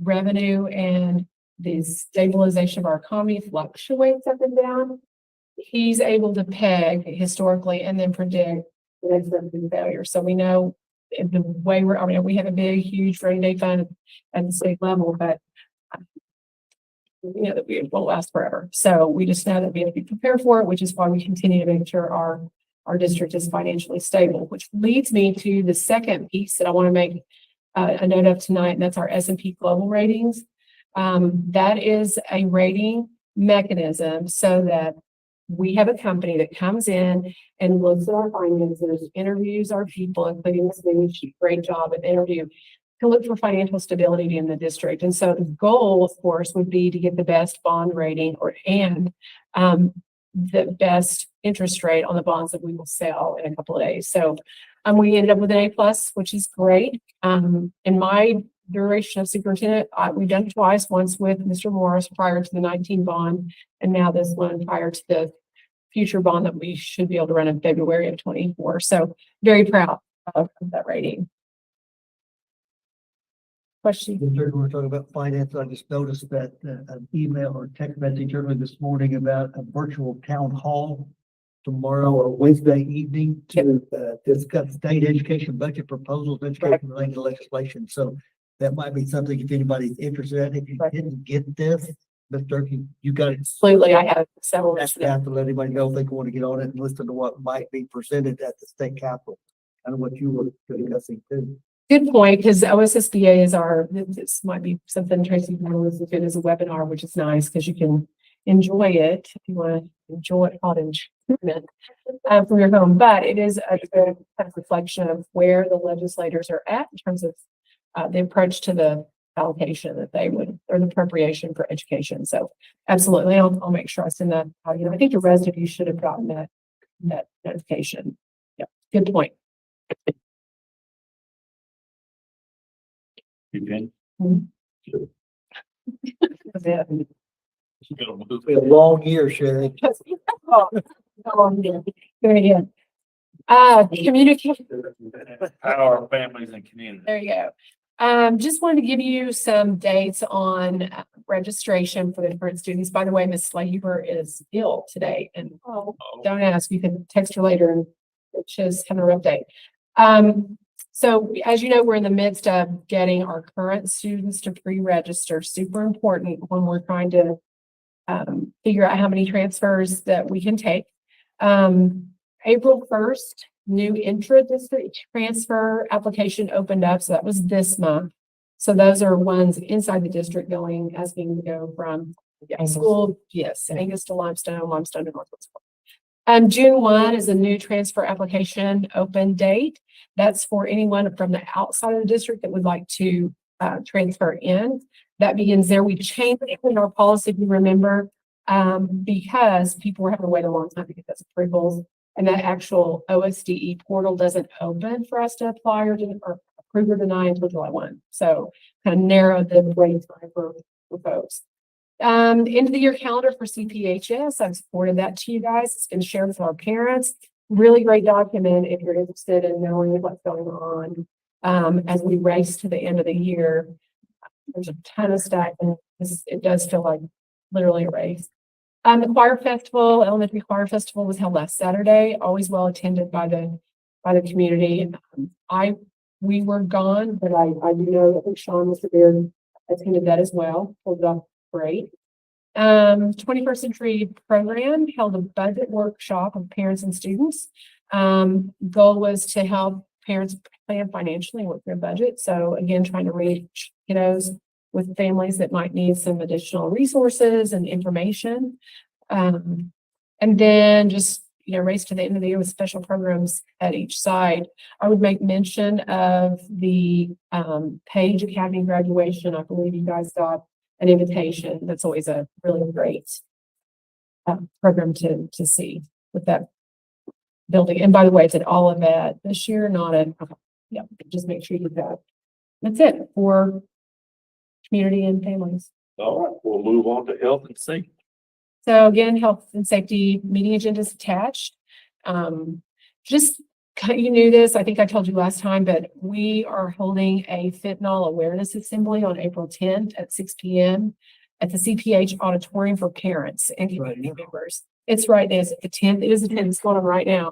revenue and the stabilization of our economy fluctuates up and down, he's able to peg historically and then predict the next revenue failure. So we know the way we have a big, huge rainy day fund at the state level, but that we won't last forever. So we just know that we have to be prepared for it, which is why we continue to make sure our district is financially stable, which leads me to the second piece that I want to make a note of tonight, and that's our S&P Global ratings. That is a rating mechanism so that we have a company that comes in and looks at our finances, interviews our people, including this great job at interview, to look for financial stability in the district. And so the goal, of course, would be to get the best bond rating and the best interest rate on the bonds that we will sell in a couple of days. So we ended up with an A+, which is great. In my duration of superintendent, we've done it twice, once with Mr. Morris prior to the 19 bond, and now this one prior to the future bond that we should be able to run in February of 24. So very proud of that rating. Question? We're talking about finance. I just noticed that an email or text message earlier this morning about a virtual town hall tomorrow or Wednesday evening to discuss state education budget proposals, education related legislation. So that might be something if anybody's interested in. If you didn't get this, Mr. You got it. Absolutely, I have several. That's to let anybody know if they want to get on it and listen to what might be presented at the state capitol. Kind of what you were discussing too. Good point, because OSSBA is this might be something Tracy can listen to as a webinar, which is nice because you can enjoy it if you want to enjoy college from your home. But it is a good kind of reflection of where the legislators are at in terms of the approach to the allocation that they would, or the appropriation for education. So absolutely, I'll make sure I send that out. I think the rest of you should have gotten that notification. Yeah, good point. You can. It'll be a long year, Sherry. Very good. Communication. Power, families, and community. There you go. Just wanted to give you some dates on registration for the different students. By the way, Ms. Slaver is ill today, and don't ask, you can text her later and she's having a rough day. So as you know, we're in the midst of getting our current students to pre-register. Super important when we're trying to figure out how many transfers that we can take. April 1st, new intra-district transfer application opened up. So that was this month. So those are ones inside the district going, asking to go from school, yes, Angus to Limestone, Limestone to Northwest. June 1 is a new transfer application open date. That's for anyone from the outside of the district that would like to transfer in. that begins there. We changed it in our policy, if you remember, because people were having to wait a long time to get those approvals. And that actual OSDE portal doesn't open for us to apply or approve or deny until July 1. So kind of narrowed the waiting time for folks. End of the year calendar for CPHS. I've supported that to you guys. It's been shared with our parents. Really great document if you're interested in knowing what's going on. As we race to the end of the year, there's a ton of stuff, and it does feel like literally a race. The choir festival, elementary choir festival, was held last Saturday. Always well attended by the community. We were gone, but I do know that Sean was there, attended that as well. Pulled it off great. 21st Century Program held a budget workshop of parents and students. Goal was to help parents plan financially with their budget. So again, trying to reach kiddos with families that might need some additional resources and information. And then just, race to the end of the year with special programs at each side. I would make mention of the Page Academy graduation. I believe you guys got an invitation. That's always a really great program to see with that building. And by the way, it's at Olivet this year, not at, just make sure you do that. That's it for community and families. All right, we'll move on to health and safety. So again, health and safety meeting agendas attached. Just, you knew this, I think I told you last time, but we are holding a fentanyl awareness assembly on April 10th at 6 p.m. at the CPH auditorium for parents and community members. It's right there. It's at the 10th. It is the 10th. It's going on right now.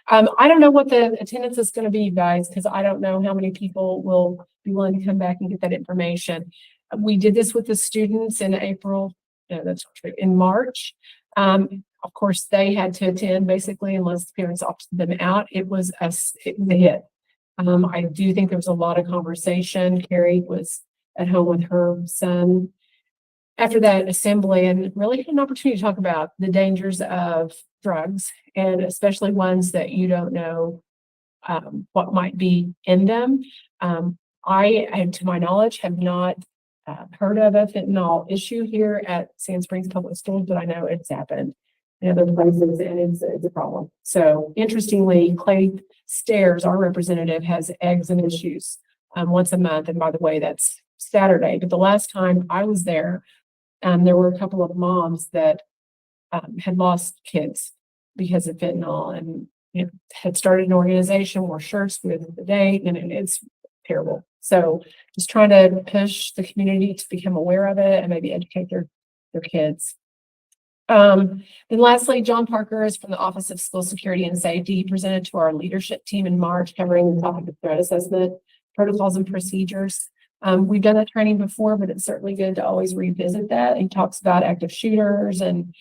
I don't know what the attendance is going to be, you guys, because I don't know how many people will be willing to come back and get that information. We did this with the students in April. No, that's true. In March. Of course, they had to attend basically unless the parents opted them out. It was a hit. I do think there was a lot of conversation. Carrie was at home with her son after that assembly and really had an opportunity to talk about the dangers of drugs, and especially ones that you don't know what might be in them. I, to my knowledge, have not heard of a fentanyl issue here at Sand Springs Public Schools, but I know it's happened in other places and it's a problem. So interestingly, Clay Stairs, our representative, has eggs and issues once a month. And by the way, that's Saturday. But the last time I was there, there were a couple of moms that had lost kids because of fentanyl and had started an organization, wore shirts with the date, and it's terrible. So just trying to push the community to become aware of it and maybe educate their kids. Then lastly, John Parker is from the Office of School Security and Safety. He presented to our leadership team in March covering the topic of threat assessment, protocols and procedures. We've done that training before, but it's certainly good to always revisit that. He talks about active shooters and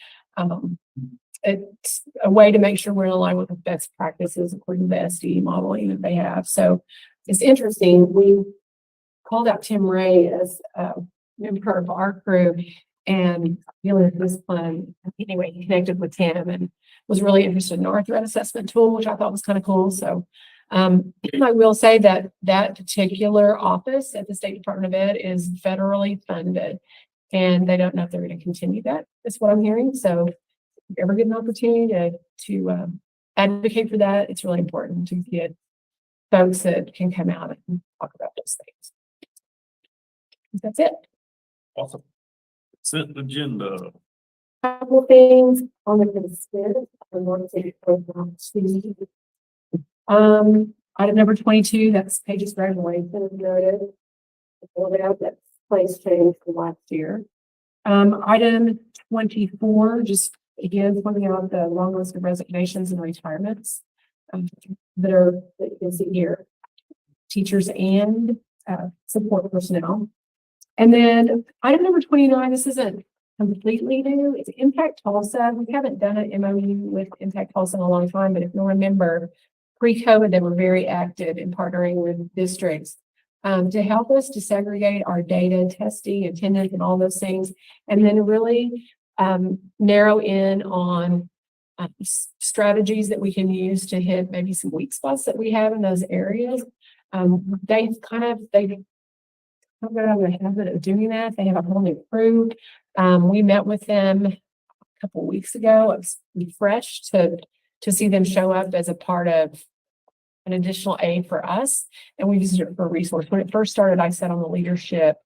it's a way to make sure we're in line with the best practices according to the SD modeling that they have. So it's interesting. We called out Tim Ray as a member of our crew and dealing with discipline. Anyway, he connected with Tim and was really interested in our threat assessment tool, which I thought was kind of cool. So I will say that that particular office at the State Department of Ed is federally funded, and they don't know if they're going to continue that. That's what I'm hearing. So if you ever get an opportunity to advocate for that, it's really important to get folks that can come out and talk about those things. That's it. Awesome. Consent agenda. Couple things on the consent. Item number 22, that's Paige's graduation is noted. That's place change from last year. Item 24, just again, pointing out the long list of resignations and retirements that you can see here. Teachers and support personnel. And then item number 29, this isn't completely new. It's Impact Tulsa. We haven't done an MOU with Impact Tulsa in a long time, but if you'll remember, pre-COVID, they were very active in partnering with districts to help us disaggregate our data, testing, attendance, and all those things, and then really narrow in on strategies that we can use to hit maybe some weak spots that we have in those areas. They don't go down the habit of doing that. They have a whole new crew. We met with them a couple weeks ago. It was refreshed to see them show up as a part of an additional aid for us. And we used it for a resource. When it first started, I sat on the leadership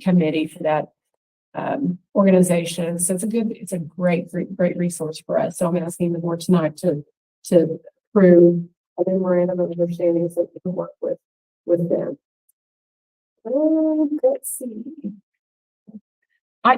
committee for that organization. So it's a great resource for us. So I'm asking the board tonight to approve a memorandum of understanding so we can work with them. Let's see.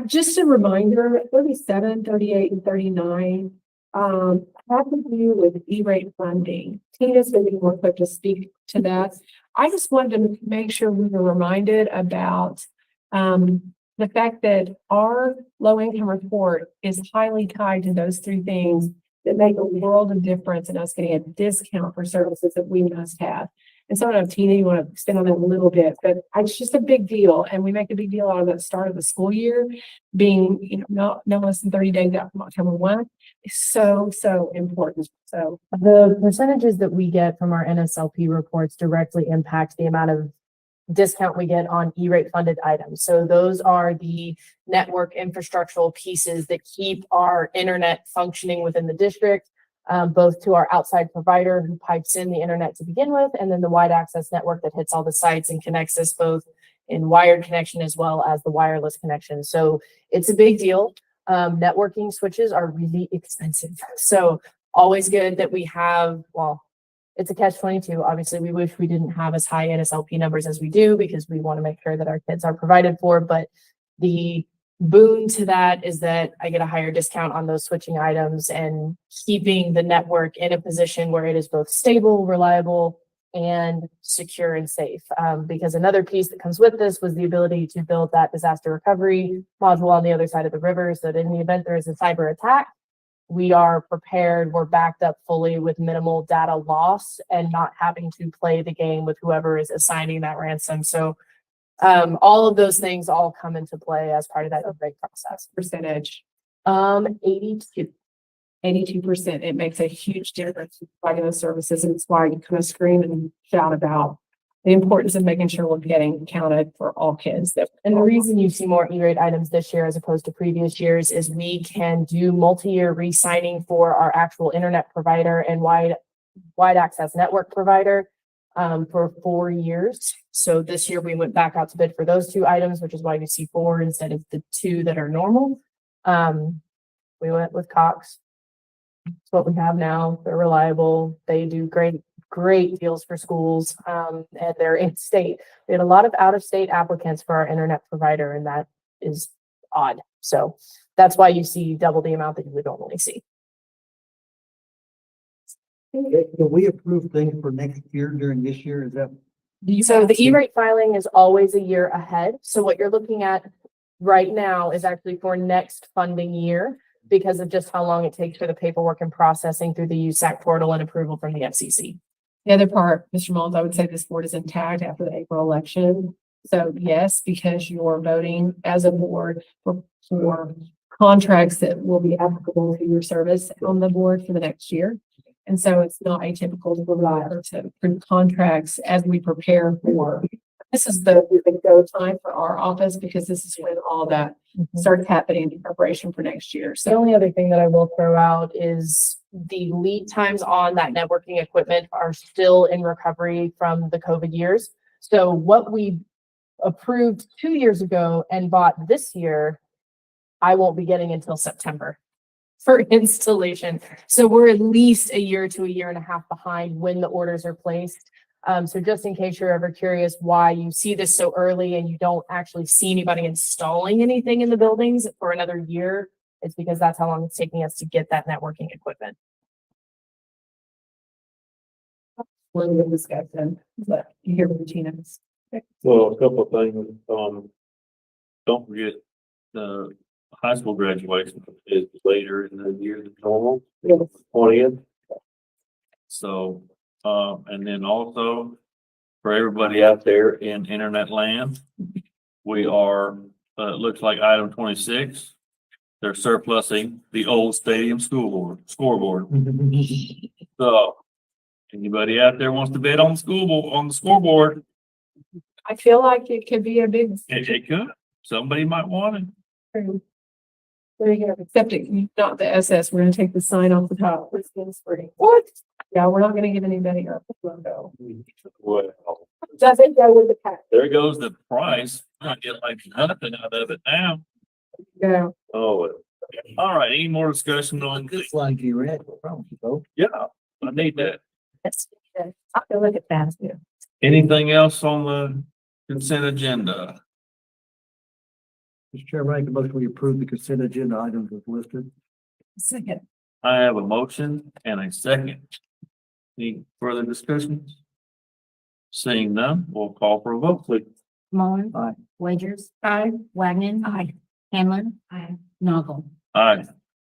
Just a reminder, 37, 38, and 39 have to do with E-rate funding. Tina's going to be more quick to speak to that. I just wanted to make sure we were reminded about the fact that our low-income report is highly tied to those three things that make a world of difference in us getting a discount for services that we must have. And so I don't know, Tina, you want to expand on that a little bit, but it's just a big deal. And we make a big deal out of the start of the school year being, no less than 30 days out from October 1 is so important. So The percentages that we get from our NSLP reports directly impact the amount of discount we get on E-rate funded items. So those are the network infrastructural pieces that keep our internet functioning within the district, both to our outside provider who pipes in the internet to begin with, and then the wide access network that hits all the sites and connects us both in wired connection as well as the wireless connection. So it's a big deal. Networking switches are really expensive. So always good that we have, well, it's a catch-22. Obviously, we wish we didn't have as high NSLP numbers as we do because we want to make sure that our kids are provided for. But the boon to that is that I get a higher discount on those switching items and keeping the network in a position where it is both stable, reliable, and secure and safe. Because another piece that comes with this was the ability to build that disaster recovery module on the other side of the river so that in the event there is a cyber attack, we are prepared, we're backed up fully with minimal data loss and not having to play the game with whoever is assigning that ransom. So all of those things all come into play as part of that upgrade process. percentage, 82. 82%, it makes a huge difference in providing those services. And it's why you kind of scream and shout about the importance of making sure we're getting counted for all kids. And the reason you see more E-rate items this year as opposed to previous years is we can do multi-year re-signing for our actual internet provider and wide access network provider for 4 years. So this year we went back out to bid for those two items, which is why you see 4 instead of the 2 that are normal. We went with Cox. It's what we have now. They're reliable. They do great deals for schools, and they're in state. We had a lot of out-of-state applicants for our internet provider, and that is odd. So that's why you see double the amount that you would normally see. Can we approve things for next year during this year? Is that? So the E-rate filing is always a year ahead. So what you're looking at right now is actually for next funding year because of just how long it takes for the paperwork and processing through the USAC portal and approval from the FCC. The other part, Mr. Mullins, I would say this board is intact after the April election. So yes, because you're voting as a board for contracts that will be applicable to your service on the board for the next year. And so it's not atypical to provide or to approve contracts as we prepare for. This is the go time for our office because this is when all that starts happening in preparation for next year. The So only other thing that I will throw out is the lead times on that networking equipment are still in recovery from the COVID years. So what we approved 2 years ago and bought this year, I won't be getting until September for installation. So we're at least a year to a year and a half behind when the orders are placed. So just in case you're ever curious why you see this so early and you don't actually see anybody installing anything in the buildings for another year, it's because that's how long it's taking us to get that networking equipment. we're going to discuss them, but you hear from Tina's. Well, a couple of things, don't forget the high school graduation is later in the year than normal, 20th. So, and then also for everybody out there in internet land, we are, it looks like item 26. They're surplusing the old stadium scoreboard. So anybody out there wants to bet on the scoreboard, I feel like it could be a big. It could, somebody might want it. There you go, except it, not the SS, we're gonna take the sign off the top. It's in spring. What? Yeah, we're not gonna give anybody our logo. Well, Doesn't go with the pack. there goes the price. I get like nothing out of it now. Yeah. Oh, all right, any more discussion on this? This line you read, promise you, though. Yeah, I need that. Let's take a look at that. Anything else on the consent agenda? Mr. Chairman, I make a motion we approve the consent agenda items as listed. Second. I have a motion and a second. Any further discussions? Seeing none, we'll call for a vote, please. Mullin. Aye. Wagers. Aye. Wagner. Aye. Handler. Aye. Noggle. Aye.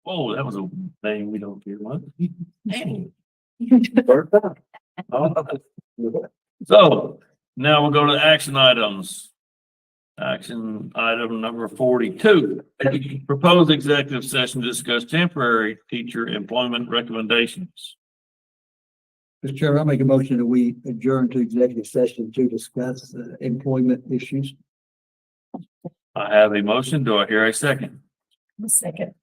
Oh, that was a thing we don't hear much. So now we'll go to action items. Action item number 42. Proposed executive session to discuss temporary teacher employment recommendations. Mr. Chairman, I make a motion that we adjourn to executive session to discuss employment issues. I have a motion. Do I hear a second? Second.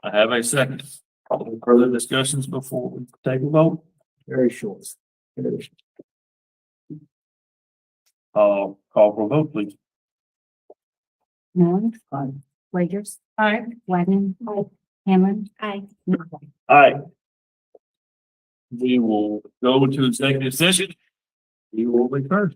I have a second. Any further discussions before we take a vote? Very short. I'll call for a vote, please. Mullin. Aye. Wagers. Aye. Wagner. Aye. Handler. Aye. Noggle. Aye. We will go to executive session. We will return.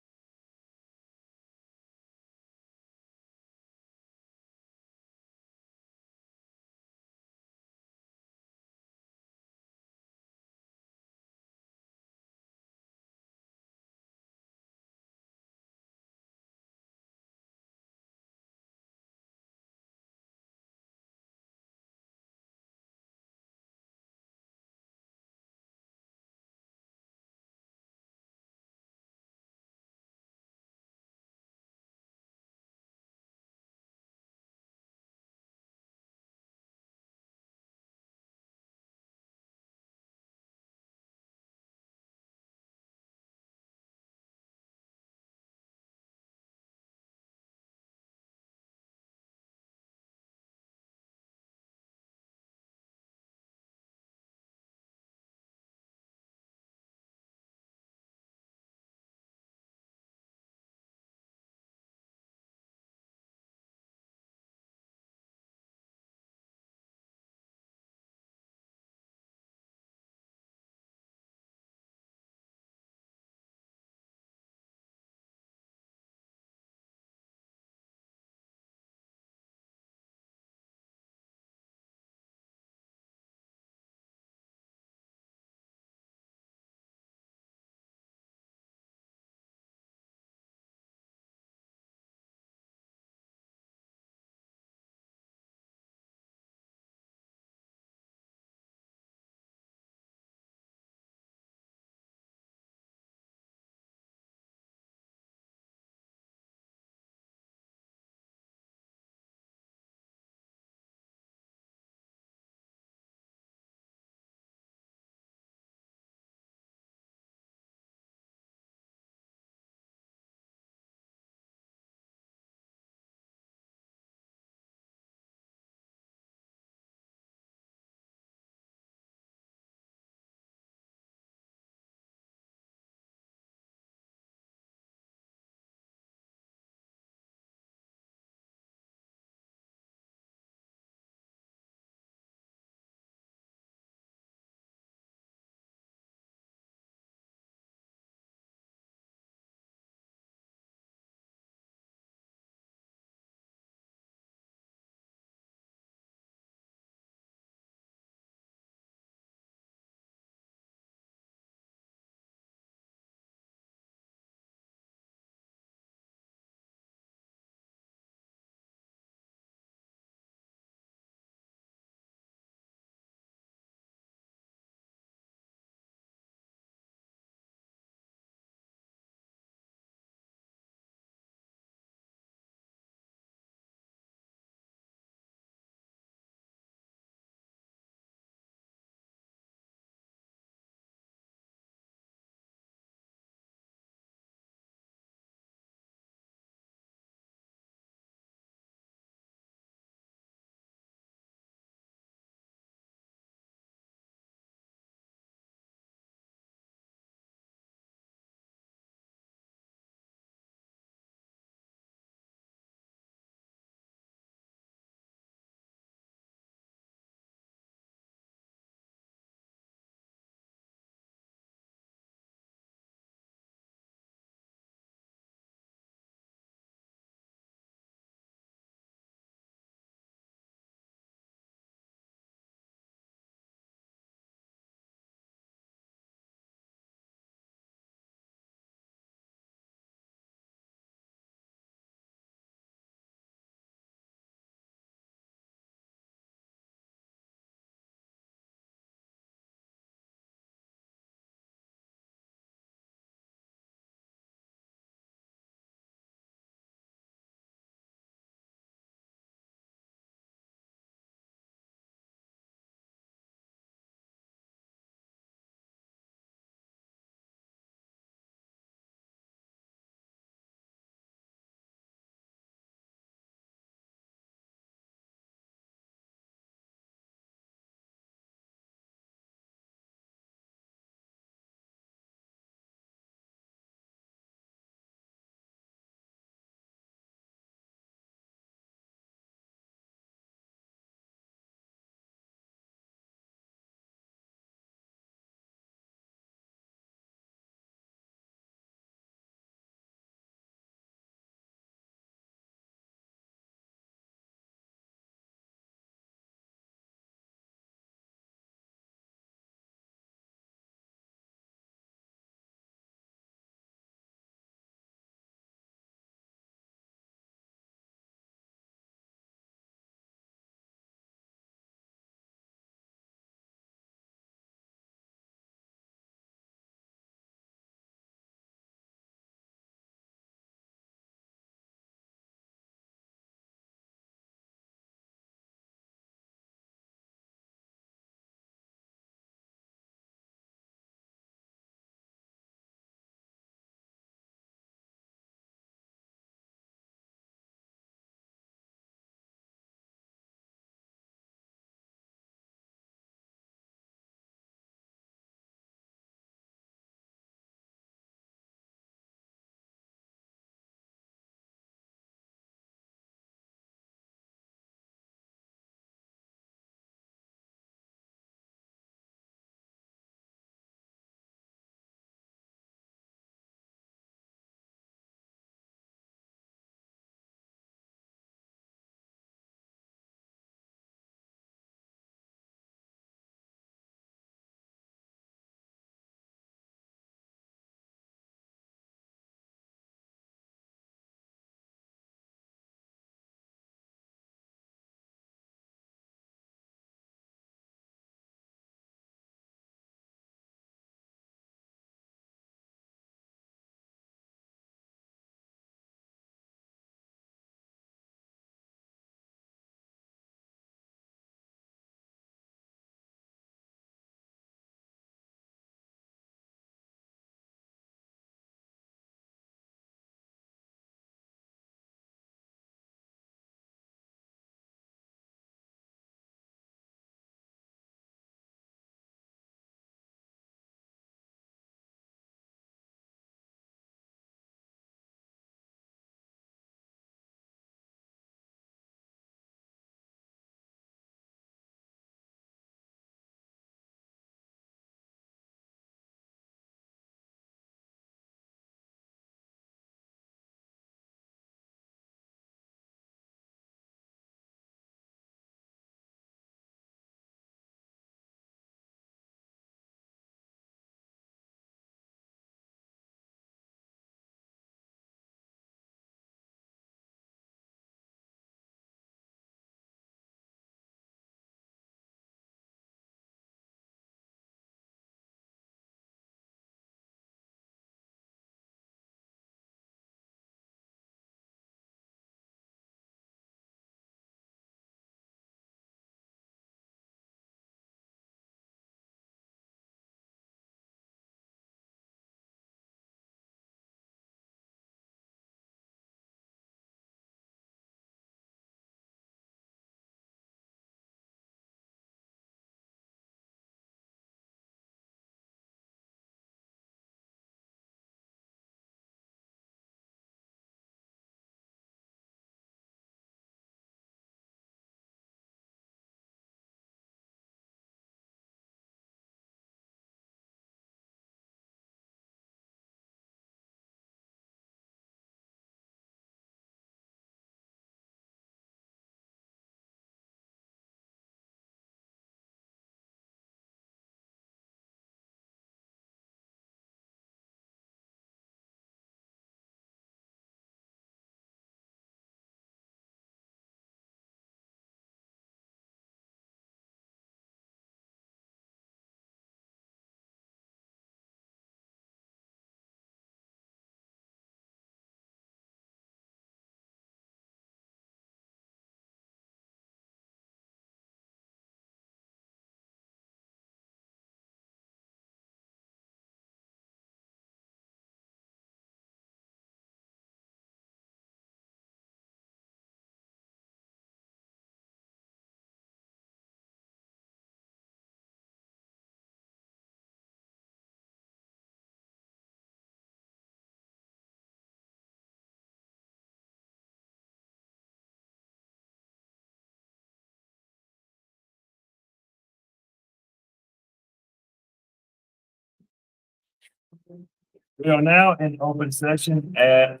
We are now in open session at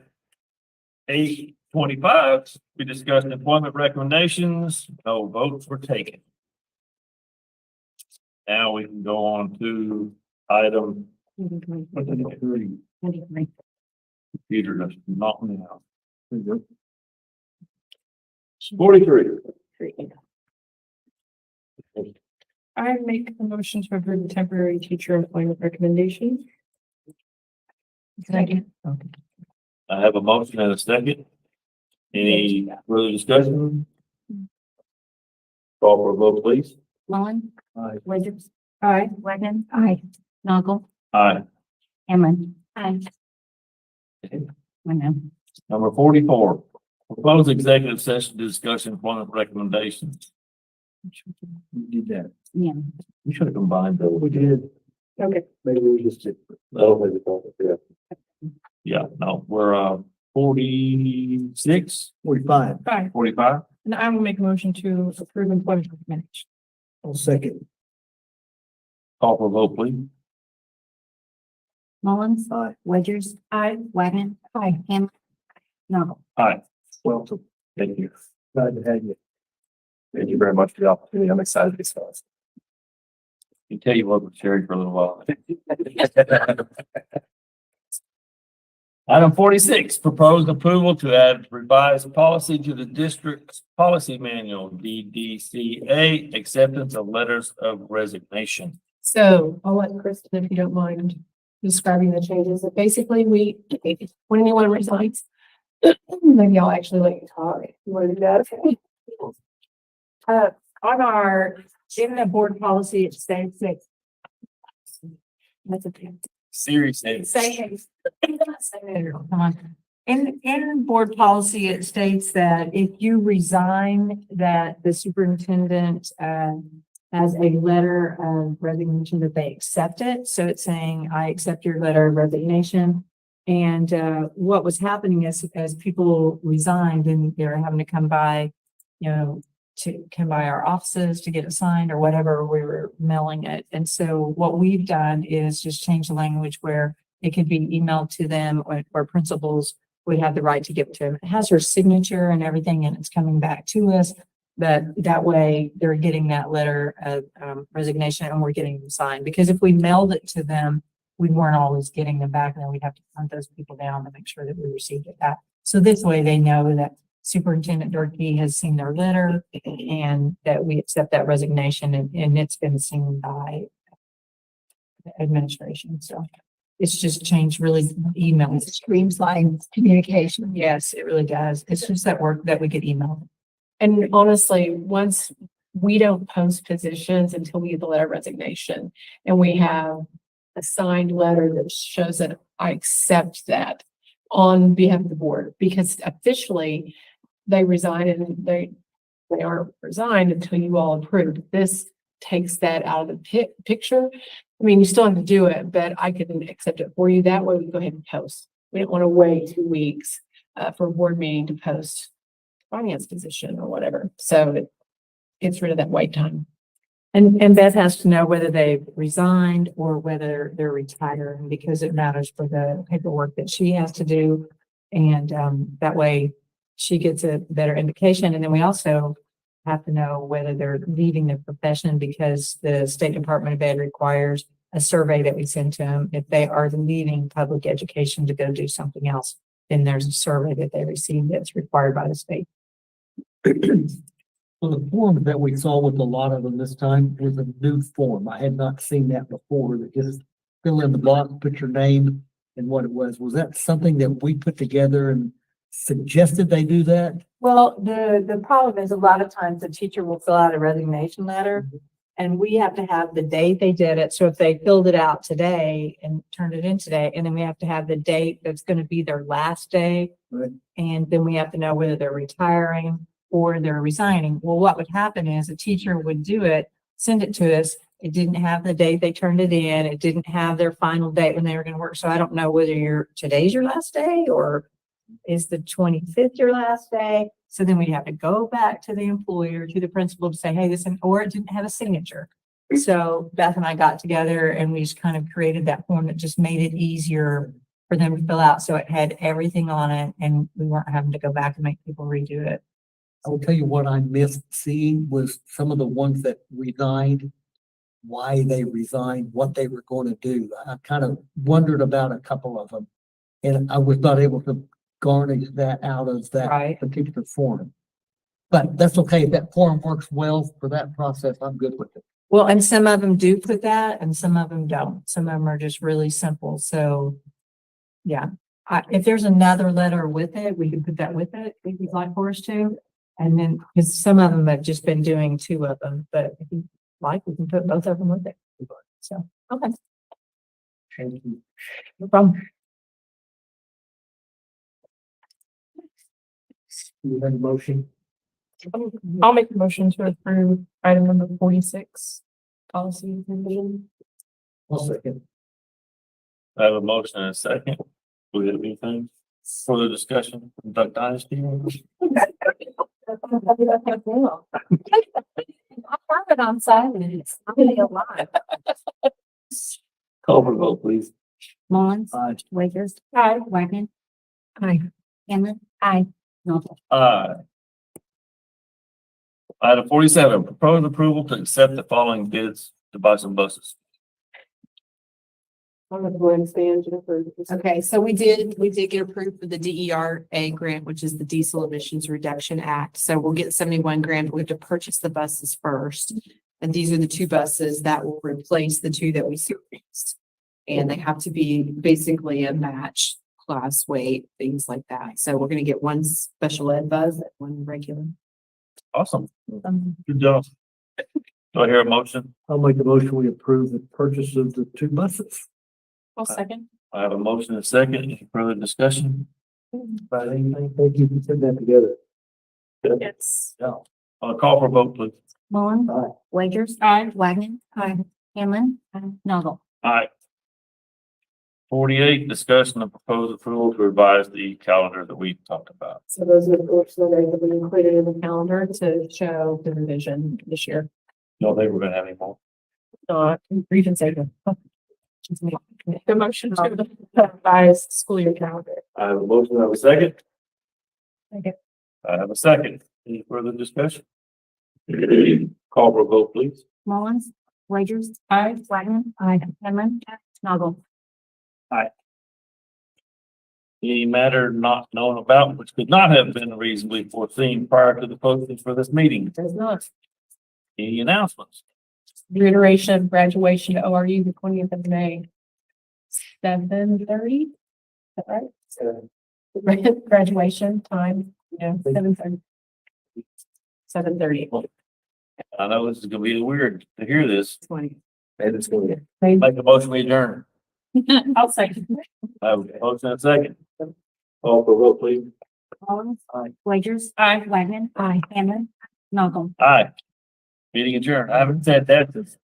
8:25. We discussed employment recommendations. No votes were taken. Now we can go on to item. Three. Computer just knocked me out. 43. I make a motion to approve the temporary teacher employment recommendation. Second. I have a motion and a second. Any further discussion? Call for a vote, please. Mullen. Aye. Winters. Aye. Wagner. Aye. Noggle. Aye. Cameron. Aye. Number 44, proposed executive session to discuss employment recommendations. We did that. Yeah. We should have combined those. We did. Okay. Maybe we just did. Yeah, no, we're 46, 45. Aye. 45. And I will make a motion to approve employment recommendation. I'll second. Call for a vote, please. Mullins. Aye. Wedgers. Aye. Wagner. Aye. Cameron. Noggle. Aye. Welcome. Thank you. Glad to have you. Thank you very much for the opportunity. I'm excited to discuss. Can tell you what with Sherry for a little while. Item 46, proposed approval to add revised policy to the district's policy manual, DDCA, acceptance of letters of resignation. So I'll let Kristen, if you don't mind, describing the changes. That basically when anyone resigns, maybe I'll actually let you talk. You want to do that? On our, in the board policy, it states that. That's a thing. Seriously. Come on. In board policy, it states that if you resign, that the superintendent, has a letter of resignation that they accept it. So it's saying, I accept your letter of resignation. And, what was happening is as people resigned and they're having to come by, to come by our offices to get it signed or whatever, we were mailing it. And so what we've done is just change the language where it could be emailed to them or principals would have the right to give it to them. It has her signature and everything and it's coming back to us. But that way they're getting that letter of resignation and we're getting them signed. Because if we mailed it to them, we weren't always getting them back and then we'd have to hunt those people down to make sure that we received it back. So this way they know that Superintendent Durkee has seen their letter and that we accept that resignation and it's been seen by the administration. So it's just changed really emails. Streamlines communication. Yes, it really does. It's just that work that we get emailed. And honestly, once we don't post positions until we get the letter of resignation and we have a signed letter that shows that I accept that on behalf of the board, because officially they resign and they aren't resigned until you all approve. This takes that out of the picture. I mean, you still have to do it, but I can accept it for you. That way we can go ahead and post. We don't want to wait 2 weeks for a board meeting to post finance position or whatever. So it gets rid of that wait time. And Beth has to know whether they've resigned or whether they're retiring because it matters for the paperwork that she has to do. And that way she gets a better indication. And then we also have to know whether they're leaving the profession because the State Department of Ed requires a survey that we send to them. If they are leaving public education to go do something else, then there's a survey that they receive that's required by the state. Well, the form that we saw with a lot of them this time was a new form. I had not seen that before. That just fill in the box, put your name and what it was. Was that something that we put together and suggested they do that? Well, the problem is a lot of times the teacher will fill out a resignation letter and we have to have the date they did it. So if they filled it out today and turned it in today, and then we have to have the date that's going to be their last day. Right. And then we have to know whether they're retiring or they're resigning. Well, what would happen is a teacher would do it, send it to us. It didn't have the date they turned it in. It didn't have their final date when they were going to work. So I don't know whether today's your last day or is the 25th your last day? So then we have to go back to the employer, to the principal to say, hey, or it didn't have a signature. So Beth and I got together and we just kind of created that form that just made it easier for them to fill out. So it had everything on it and we weren't having to go back and make people redo it. I will tell you what I missed seeing was some of the ones that resigned, why they resigned, what they were going to do. I kind of wondered about a couple of them. And I was not able to garnish that out of that Right. particular form. But that's okay. If that form works well for that process, I'm good with it. Well, and some of them do put that and some of them don't. Some of them are just really simple. So yeah, if there's another letter with it, we can put that with it if you'd like for us to. And then, because some of them have just been doing 2 of them, but if you like, we can put both of them with it. So, okay. Thank you. No problem. You have a motion? I'll make a motion to approve item number 46. Policy revision. I'll second. I have a motion and a second. Do we have anything further discussion from Duck Dynasty? I have it on silence. I'm gonna go live. Call for vote, please. Mullins, Aye. Wagers, Aye. Wagner, Aye. Hanlon. Aye. Noble. Aye. Item 47, proposed approval to accept the following bids to buy some buses. I'm gonna go ahead and stand, Jennifer. Okay, so we did get approved for the DERA grant, which is the Diesel Emissions Reduction Act. So we'll get 71 grand, but we have to purchase the buses first. And these are the 2 buses that will replace the 2 that we serviced. And they have to be basically a match class weight, things like that. So we're gonna get 1 special ed bus and 1 regular. Awesome. Good job. Do I hear a motion? I'll make the motion. We approve the purchase of the 2 buses. I'll second. I have a motion and a second. Any further discussion? About anything, thank you for putting that together. Yes. I'll call for a vote, please. Mullins, Aye. Wagers, Aye. Wagner. Aye. Hanlon. Noble. Aye. 48, discussion of proposed approval to revise the calendar that we talked about. So those are the books that are gonna be included in the calendar to show the revision this year. No, they were gonna have any more. Region second. The motion to revise school year calendar. I have a motion. I have a second. Second. I have a second. Any further discussion? Call for a vote, please. Mullins, Wagers, Aye. Wagner. Aye. Hanlon. Noble. Any matter not known about which could not have been reasonably foreseen prior to the posting for this meeting. Does not. Any announcements? Reiteration of graduation to ORU the 20th of May. 7:30. Is that right? Graduation time, 7:30. 7:30. I know this is gonna be weird to hear this. 20. And it's gonna make a motion we adjourn. I'll second. I have a motion and a second. Call for a vote, please. Mullins. Aye. Wagers. Aye. Wagner. Aye. Hanlon. Noble. Aye. Meeting adjourned. I haven't said that since